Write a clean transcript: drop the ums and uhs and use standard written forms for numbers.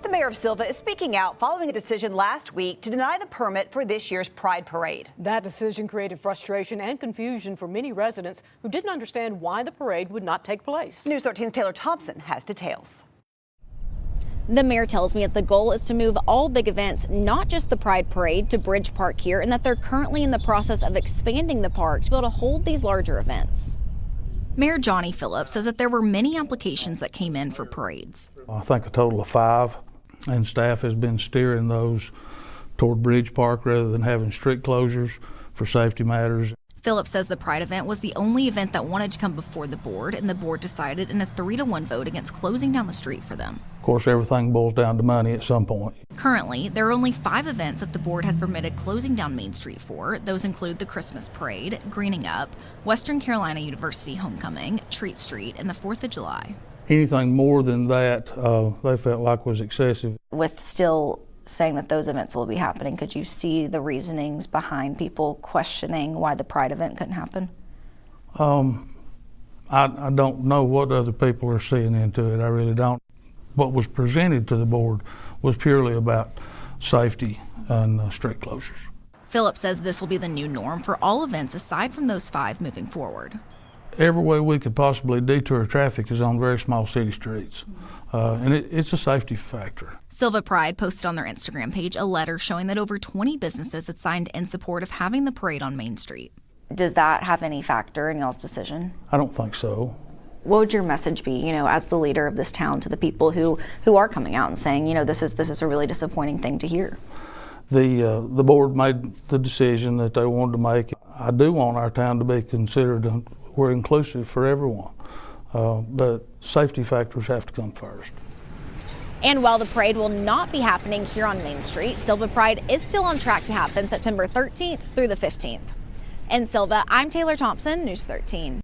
The mayor of Sylva is speaking out following a decision last week to deny the permit for this year's Pride Parade. That decision created frustration and confusion for many residents who didn't understand why the parade would not take place. News 13's Taylor Thompson has details. The mayor tells me that the goal is to move all big events, not just the Pride Parade, to Bridge Park here, and that they're currently in the process of expanding the park to be able to hold these larger events. Mayor Johnny Phillips says that there were many applications that came in for parades. I think a total of 5, and staff has been steering those toward Bridge Park rather than having strict closures for safety matters. Phillips says the Pride event was the only event that wanted to come before the board, and the board decided in a 3-1 vote against closing down the street for them. Of course, everything boils down to money at some point. Currently, there are only 5 events that the board has permitted closing down Main Street for. Those include the Christmas Parade, Greening Up, Western Carolina University Homecoming, Treat Street, and the 4th of July. Anything more than that, they felt like was excessive. With still saying that those events will be happening, could you see the reasonings behind people questioning why the Pride event couldn't happen? I don't know what other people are seeing into it. I really don't. What was presented to the board was purely about safety and street closures. Phillips says this will be the new norm for all events aside from those 5 moving forward. Every way we could possibly detour traffic is on very small city streets, and it's a safety factor. Sylva Pride posted on their Instagram page a letter showing that over 20 businesses had signed in support of having the parade on Main Street. Does that have any factor in y'all's decision? I don't think so. What would your message be, as the leader of this town, to the people who are coming out and saying, this is a really disappointing thing to hear? The board made the decision that they wanted to make. I do want our town to be considered, we're inclusive for everyone, but safety factors have to come first. And while the parade will not be happening here on Main Street, Sylva Pride is still on track to happen September 13th through the 15th. In Sylva, I'm Taylor Thompson, News 13.